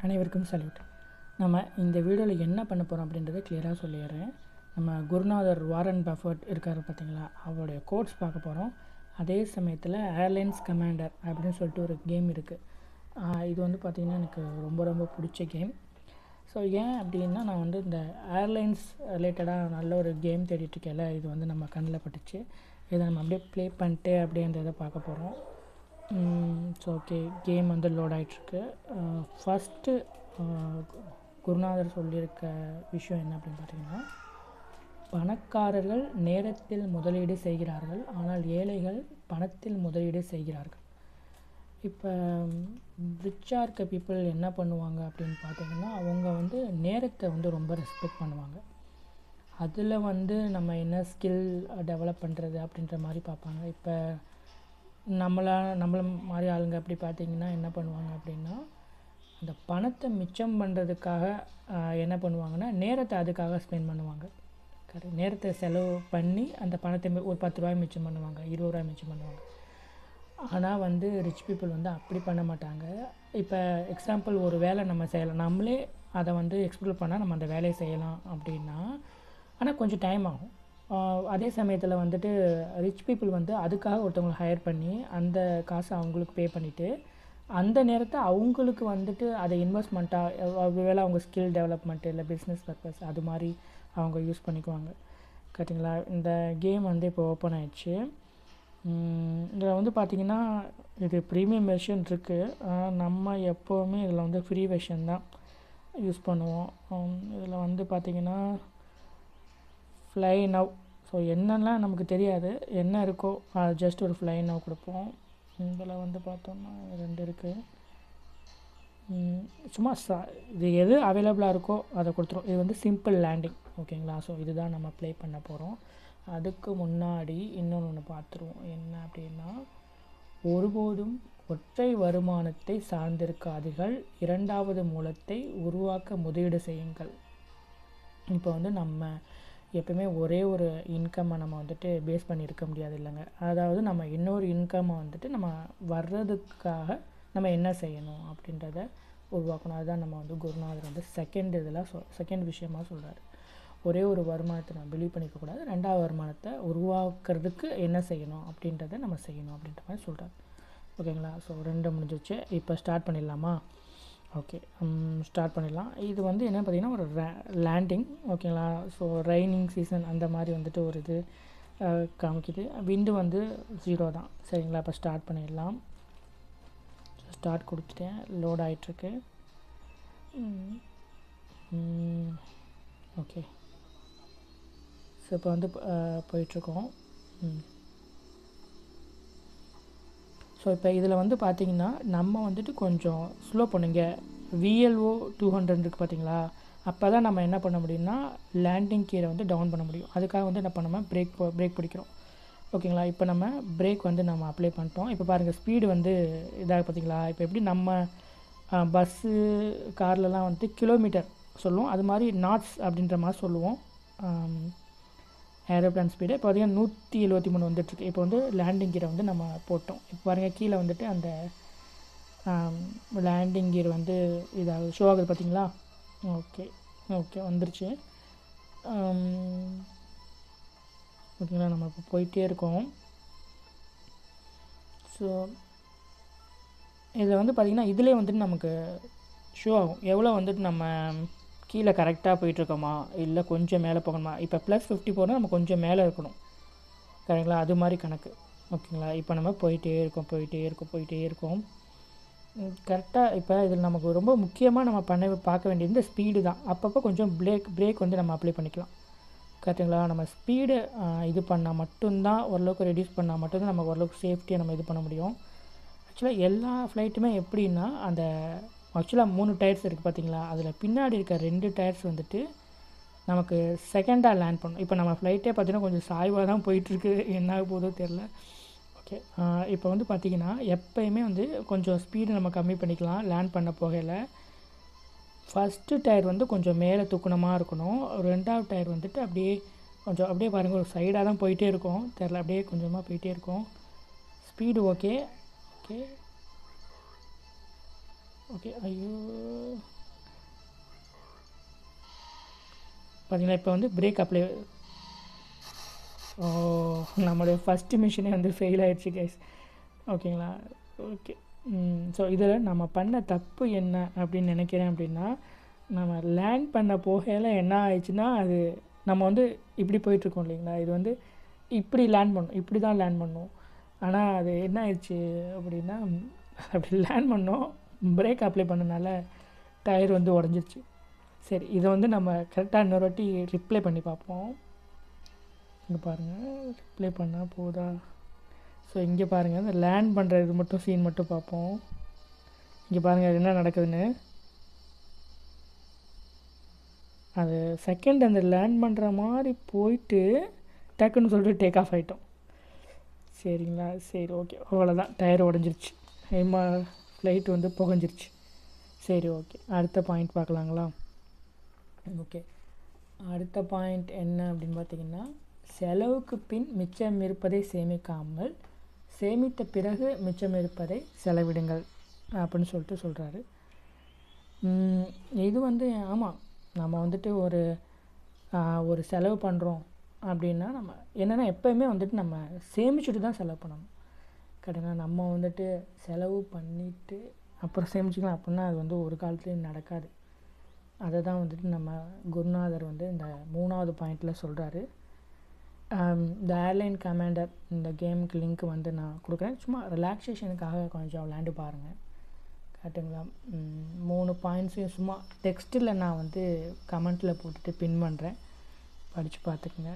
அனைவருக்கும் சல்யூட். நம்ம இந்த வீடியோவில் என்ன பண்ண போகிறோம் அப்படின்றத கிளியராக சொல்லிடுறேன். நம்ம குருநாதர் வாரன் பஃபட் இருக்கார் பார்த்தீங்களா, அவருடைய கோட்ஸ் பார்க்க போகிறோம். அதே சமயத்தில் ஏர்லைன்ஸ் கமாண்டர் அப்படின்னு சொல்லிட்டு ஒரு கேம் இருக்குது. இது வந்து பார்த்திங்கன்னா எனக்கு ரொம்ப ரொம்ப பிடிச்ச கேம். ஸோ ஏன் அப்படின்னா, நான் வந்து இந்த ஏர்லைன்ஸ் ரிலேட்டடாக நல்ல ஒரு கேம் தேடிட்டுருக்கேன்ல, இது வந்து நம்ம கண்ணில் பட்டுச்சு. இதை நம்ம அப்படியே ப்ளே பண்ணிட்டு அப்படியே அந்த இதை பார்க்க போகிறோம். ஸோ ஓகே, கேம் வந்து லோட் ஆகிட்டுருக்கு. ஃபஸ்ட்டு குருநாதர் சொல்லியிருக்க விஷயம் என்ன அப்படின்னு பார்த்தீங்கன்னா, பணக்காரர்கள் நேரத்தில் முதலீடு செய்கிறார்கள், ஆனால் ஏழைகள் பணத்தில் முதலீடு செய்கிறார்கள். இப்போ ரிச்சாக இருக்க பீப்புள் என்ன பண்ணுவாங்க அப்படின்னு பார்த்தீங்கன்னா, அவங்க வந்து நேரத்தை வந்து ரொம்ப ரெஸ்பெக்ட் பண்ணுவாங்க. அதில் வந்து நம்ம என்ன ஸ்கில் டெவலப் பண்ணுறது அப்படின்ற மாதிரி பார்ப்பாங்க. இப்போ நம்மள மாதிரி ஆளுங்க அப்படி பார்த்திங்கன்னா என்ன பண்ணுவாங்க அப்படின்னா, அந்த பணத்தை மிச்சம் பண்ணுறதுக்காக என்ன பண்ணுவாங்கன்னா, நேரத்தை அதுக்காக ஸ்பெண்ட் பண்ணுவாங்க. கரெக்ட், நேரத்தை செலவு பண்ணி அந்த பணத்தை ஒரு 10 ரூபாய் மிச்சம் பண்ணுவாங்க, 20 ரூபாய் மிச்சம் பண்ணுவாங்க. ஆனால் வந்து ரிச் பீப்புள் வந்து அப்படி பண்ண மாட்டாங்க. இப்போ எக்ஸாம்பிள், ஒரு வேலை நம்ம செய்யலாம், நம்மளே அதை வந்து எக்ஸ்ப்ளோர் பண்ணால் நம்ம அந்த வேலையை செய்யலாம் அப்படின்னா, ஆனால் கொஞ்சம் டைம் ஆகும். அதே சமயத்தில் வந்துட்டு ரிச் பீப்புள் வந்து அதுக்காக ஒருத்தவங்களை ஹையர் பண்ணி அந்த காசை அவங்களுக்கு பே பண்ணிவிட்டு அந்த நேரத்தை அவங்களுக்கு வந்துட்டு அதை இன்வெஸ்ட்மெண்ட்டாக ஒருவேளை அவங்க ஸ்கில் டெவலப்மெண்ட்டு இல்லை பிஸ்னஸ் பர்பஸ் அது மாதிரி அவங்க யூஸ் பண்ணிக்குவாங்க. கரெக்டுங்களா? இந்த கேம் வந்து இப்போ ஓப்பன் ஆயிடுச்சு. இதில் வந்து பார்த்திங்கன்னா, இது ப்ரீமியம் வெர்ஷன் இருக்குது. நம்ம எப்போவுமே இதில் வந்து ஃப்ரீ வெர்ஷன் தான் யூஸ் பண்ணுவோம். இதில் வந்து பார்த்திங்கன்னா ஃப்ளை நவ். ஸோ என்னெல்லாம் நமக்கு தெரியாது, என்ன இருக்கோ ஜஸ்ட் ஒரு ஃப்ளை நவ் கொடுப்போம். இதில் வந்து பார்த்தோம்னா 2 இருக்குது. சும்மா இது எது அவைலபிளாக இருக்கோ அதை கொடுத்துரும். இது வந்து சிம்பிள் லேண்டிங், ஓகேங்களா? ஸோ இதுதான் நம்ம ப்ளே பண்ண போகிறோம். அதுக்கு முன்னாடி இன்னொன்று பார்த்துருவோம். என்ன அப்படின்னா, ஒருபோதும் ஒற்றை வருமானத்தை சார்ந்திருக்காதீர்கள், இரண்டாவது மூலத்தை உருவாக்க முதலீடு செய்யுங்கள். இப்போ வந்து நம்ம எப்பவுமே ஒரே ஒரு இன்கம்மை நம்ம வந்துட்டு பேஸ் பண்ணி இருக்க முடியாது இல்லைங்க. அதாவது நம்ம இன்னொரு இன்கம்மை வந்துட்டு நம்ம வர்றதுக்காக நம்ம என்ன செய்யணும் அப்படின்றத உருவாக்கணும். அதுதான் நம்ம வந்து குருநாதர் வந்து செகண்ட் விஷயமாக சொல்கிறாரு. ஒரே ஒரு வருமானத்தை நம்ம பிலீவ் பண்ணிக்கக்கூடாது, 2வது வருமானத்தை உருவாக்குறதுக்கு என்ன செய்யணும் அப்படின்றத நம்ம செய்யணும் அப்படின்ற மாதிரி சொல்கிறார். ஓகேங்களா? ஸோ 2 முடிஞ்சிச்சு. இப்போ ஸ்டார்ட் பண்ணிடலாமா? ஓகே, ஸ்டார்ட் பண்ணிடலாம். இது வந்து என்ன பார்த்திங்கன்னா ஒரு லேண்டிங், ஓகேங்களா? ஸோ ரெய்னிங் சீசன் அந்த மாதிரி வந்துட்டு ஒரு இது காமிக்குது. விண்டு வந்து 0 தான், சரிங்களா? இப்போ ஸ்டார்ட் பண்ணிடலாம். ஸ்டார்ட் கொடுத்துட்டேன், லோட் ஆகிட்டுருக்கு. ஓகே, ஸோ இப்போ வந்து போயிட்டுருக்கோம். ஸோ இப்போ இதில் வந்து பார்த்திங்கன்னா நம்ம வந்துட்டு கொஞ்சம் ஸ்லோ பண்ணுங்க. VLO 200 இருக்குது பார்த்தீங்களா? அப்போ தான் நம்ம என்ன பண்ண முடியும்னா லேண்டிங் கீரை வந்து டவுன் பண்ண முடியும். அதுக்காக வந்து என்ன பண்ணோம்னா பிரேக் பிடிக்கிறோம், ஓகேங்களா? இப்போ நம்ம பிரேக் வந்து நம்ம அப்ளை பண்ணிட்டோம். இப்போ பாருங்கள், ஸ்பீடு வந்து இதாக பார்த்தீங்களா? இப்போ எப்படி நம்ம பஸ்ஸு கார்லலாம் வந்து கிலோமீட்டர் சொல்லுவோம், அது மாதிரி நாட்ஸ் அப்படின்ற மாதிரி சொல்லுவோம் ஏரோப்ளான் ஸ்பீடு. இப்போ பார்த்திங்கன்னா 173 வந்துட்டுருக்கு. இப்போ வந்து லேண்டிங் கீரை வந்து நம்ம போட்டோம். இப்போ பாருங்கள், கீழே வந்துட்டு அந்த லேண்டிங் கீர் வந்து இதாக ஷோ ஆகுது பார்த்தீங்களா? ஓகே வந்துருச்சு. ஓகேங்களா? நம்ம இப்போ போயிட்டே இருக்கோம். ஸோ இதில் வந்து பார்த்திங்கன்னா இதிலே வந்துட்டு நமக்கு ஷோ ஆகும் எவ்வளோ வந்துட்டு நம்ம கீழே கரெக்டாக போயிட்டுருக்கோமா இல்லை கொஞ்சம் மேலே போகணுமா. இப்போ +50 போனால் நம்ம கொஞ்சம் மேலே இருக்கணும், கரெக்டுங்களா? அது மாதிரி கணக்கு, ஓகேங்களா? இப்போ நம்ம போயிட்டே இருக்கோம் கரெக்டாக. இப்போ இதில் நமக்கு ரொம்ப முக்கியமாக நம்ம பார்க்க வேண்டியது இந்த ஸ்பீடு தான். அப்பப்போ கொஞ்சம் பிரேக் வந்து நம்ம அப்ளை பண்ணிக்கலாம், கரெக்டுங்களா? நம்ம ஸ்பீடு இது பண்ணால் மட்டும்தான், ஓரளவுக்கு ரெடியூஸ் பண்ணால் மட்டும்தான் நம்ம ஓரளவுக்கு சேஃப்டியாக நம்ம இது பண்ண முடியும். ஆக்சுவலாக எல்லா ஃப்ளைட்டுமே எப்படின்னா, அந்த ஆக்சுவலாக 3 டயர்ஸ் இருக்குது பார்த்தீங்களா? அதில் பின்னாடி இருக்க 2 டயர்ஸ் வந்துட்டு நமக்கு செகண்டாக லேண்ட் பண்ணணும். இப்போ நம்ம ஃப்ளைட்டே பார்த்திங்கன்னா கொஞ்சம் சாய்வாக தான் போயிட்டுருக்கு, என்ன போதோ தெரில. ஓகே, இப்போ வந்து பார்த்திங்கன்னா எப்போயுமே வந்து கொஞ்சம் ஸ்பீடு நம்ம கம்மி பண்ணிக்கலாம். லேண்ட் பண்ண போகையில் ஃபஸ்ட்டு டயர் வந்து கொஞ்சம் மேலே தூக்கணமாக இருக்கணும். 2வது டயர் வந்துட்டு அப்படியே பாருங்கள், ஒரு சைடாக தான் போயிட்டே இருக்கும், தெரில, அப்படியே கொஞ்சமாக போயிட்டே இருக்கும். Speed okay. ஓகே. ஐயோ, பார்த்தீங்களா இப்போ வந்து பிரேக் அப்ளை. ஓ, நம்மளுடைய ஃபஸ்ட்டு மிஷினே வந்து ஃபெயில் ஆகிடுச்சு கைஸ். ஓகேங்களா? ஓகே. ஸோ இதில் நம்ம பண்ண தப்பு என்ன அப்படின்னு நினைக்கிறேன் அப்படின்னா, நம்ம லேண்ட் பண்ண போகையில் என்ன ஆயிடுச்சுன்னா, அது நம்ம வந்து இப்படி போயிட்டுருக்கோம் இல்லைங்களா, இது வந்து இப்படி லேண்ட் பண்ணணும், இப்படி தான் லேண்ட் பண்ணணும். ஆனால் அது என்ன ஆயிடுச்சு அப்படின்னா, அப்படி லேண்ட் பண்ணோம், பிரேக் அப்ளை பண்ணனால டயர் வந்து உடஞ்சிருச்சு. சரி, இதை வந்து நம்ம கரெக்டாக இன்னொரு வாட்டி ரிப்ளை பண்ணி பார்ப்போம். இங்கே பாருங்கள், ரிப்ளை பண்ணால் போதா? ஸோ இங்கே பாருங்கள், இந்த லேண்ட் பண்ணுற இது மட்டும் சீன் மட்டும் பார்ப்போம். இங்கே பாருங்கள் என்ன நடக்குதுன்னு. அது செகண்ட் அந்த லேண்ட் பண்ணுற மாதிரி போயிட்டு டக்குன்னு சொல்லிட்டு டேக் ஆஃப் ஆகிட்டோம். சரிங்களா? சரி, ஓகே, அவ்வளோதான், டயர் உடஞ்சிருச்சு, ஃப்ளைட் வந்து புகஞ்சிருச்சு. சரி, ஓகே, அடுத்த பாயிண்ட் பார்க்கலாங்களா? ஓகே, அடுத்த பாயிண்ட் என்ன அப்படின்னு பார்த்தீங்கன்னா, செலவுக்கு பின் மிச்சம் இருப்பதை சேமிக்காமல் சேமித்த பிறகு மிச்சம் இருப்பதை செலவிடுங்கள் அப்படின்னு சொல்லிட்டு சொல்கிறாரு. இது வந்து ஆமாம், நம்ம வந்துட்டு ஒரு செலவு பண்ணுறோம் அப்படின்னா நம்ம என்னென்னா எப்போயுமே வந்துட்டு நம்ம சேமிச்சுட்டு தான் செலவு பண்ணணும். கரெக்டாக நம்ம வந்துட்டு செலவு பண்ணிவிட்டு அப்புறம் சேமிச்சுக்கலாம் அப்படின்னா அது வந்து ஒரு காலத்துலேயும் நடக்காது. அதை தான் வந்துட்டு நம்ம குருநாதர் வந்து இந்த 3வது பாயிண்டில் சொல்கிறாரு. இந்த ஏர்லைன் கமாண்டர் இந்த கேமுக்கு லிங்க் வந்து நான் கொடுக்குறேன், சும்மா ரிலாக்ஸேஷனுக்காக கொஞ்சம் விளையாண்டு பாருங்கள். கரெக்டுங்களா? 3 பாயிண்ட்ஸையும் சும்மா டெக்ஸ்ட்டில் நான் வந்து கமெண்ட்டில் போட்டுட்டு பின் பண்ணுறேன், படித்து பார்த்துக்குங்க.